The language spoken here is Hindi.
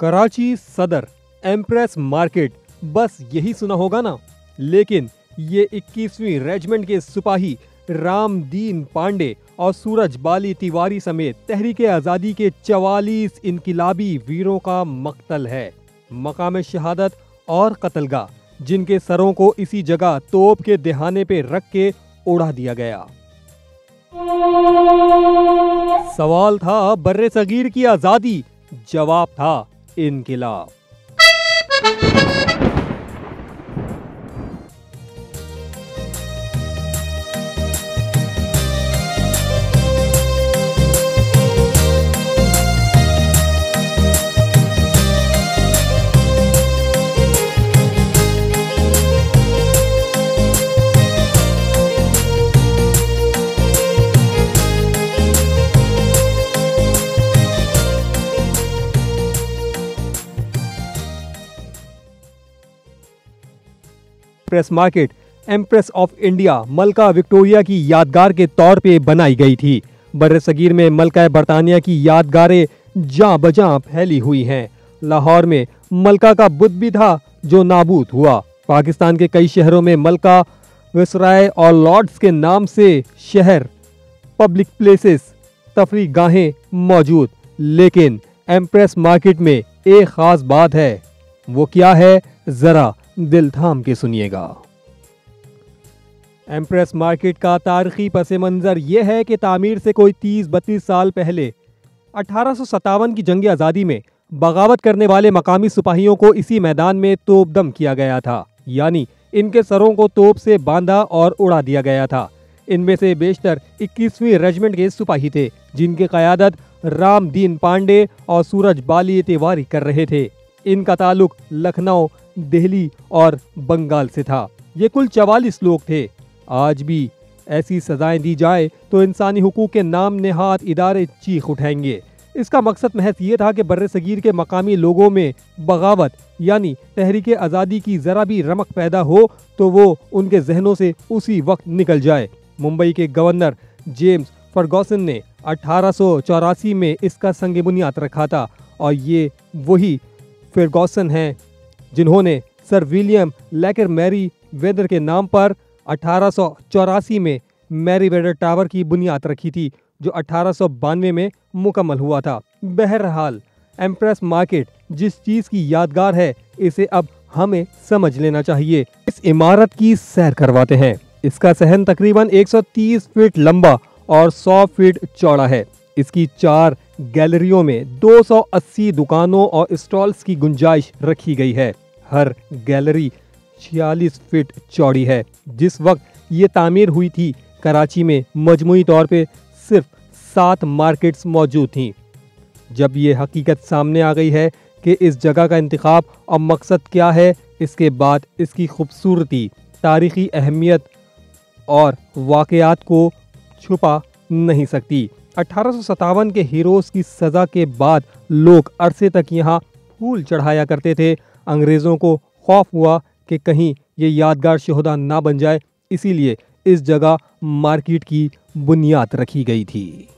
कराची सदर एम्प्रेस मार्केट, बस यही सुना होगा ना। लेकिन ये 21वीं रेजिमेंट के सिपाही रामदीन पांडे और सूरज बाली तिवारी समेत तहरीके आजादी के 44 इनकिलाबी वीरों का मक्तल है, मकाम शहादत और कत्लगाह, जिनके सरों को इसी जगह तोप के दहाने पे रख के उड़ा दिया गया। सवाल था बर्रे सगीर की आजादी, जवाब था इनकिलाब। Empress Market Empress of India मलका विक्टोरिया की यादगार के तौर पे बनाई गई थी। बर्रसगीर में मलका बरतानिया की यादगारें जहां बजहां फैली हुई हैं। लाहौर में मलका का बुत भी था जो नाबूद हुआ। पाकिस्तान के कई शहरों में मलका, विसराय और लॉर्ड्स के नाम से शहर, पब्लिक प्लेसेस, तफरीह गाहें मौजूद। लेकिन एम्प्रेस मार्केट में एक खास बात है। वो क्या है, जरा दिल थाम के सुनिएगा। एम्प्रेस मार्केट का तारीखी पस मंजर यह है कि तामीर से कोई 30-32 साल पहले 1857 की जंग आज़ादी में बगावत करने वाले मकामी सिपाहियों को इसी मैदान में तोपदम किया गया था, यानी इनके सरों को तोप से बांधा और उड़ा दिया गया था। इनमें से बेशतर 21वीं रेजिमेंट के सिपाही थे, जिनकी क़यादत रामदीन पांडे और सूरज बाली तिवारी कर रहे थे। इनका ताल्लुक लखनऊ, दिल्ली और बंगाल से था। ये कुल 44 लोग थे। आज भी ऐसी सजाएं दी जाए तो इंसानी हुकूक के नाम नेहाद इदारे चीख उठाएंगे। इसका मकसद महज ये था कि बर्रे सगीर के मकामी लोगों में बगावत यानी तहरीके आज़ादी की ज़रा भी रमक पैदा हो तो वो उनके जहनों से उसी वक्त निकल जाए। मुंबई के गवर्नर जेम्स फर्गुसन ने 1884 में इसका संग बुनियाद रखा था, और ये वही फर्गुसन हैं जिन्होंने सर विलियम लेकर मैरी वेदर के नाम पर 1884 में मैरी वेदर टावर की बुनियाद रखी थी, जो 1892 में मुकम्मल हुआ था। बहरहाल एम्प्रेस मार्केट जिस चीज़ की यादगार है, इसे अब हमें समझ लेना चाहिए। इस इमारत की सैर करवाते हैं। इसका सहन तकरीबन 130 फीट लंबा और 100 फीट चौड़ा है। इसकी 4 गैलरियों में 280 दुकानों और स्टॉल्स की गुंजाइश रखी गई है। हर गैलरी 46 फीट चौड़ी है। जिस वक्त ये तामीर हुई थी, कराची में मजमूई तौर पे सिर्फ 7 मार्केट्स मौजूद थीं। जब ये हकीकत सामने आ गई है कि इस जगह का इंतखाब और मकसद क्या है, इसके बाद इसकी खूबसूरती, तारीखी अहमियत और वाक़यात को छुपा नहीं सकती। 1857 के हीरोज़ की सज़ा के बाद लोग अरसे तक यहाँ फूल चढ़ाया करते थे। अंग्रेज़ों को खौफ हुआ कि कहीं ये यादगार शोहदा ना बन जाए, इसीलिए इस जगह मार्केट की बुनियाद रखी गई थी।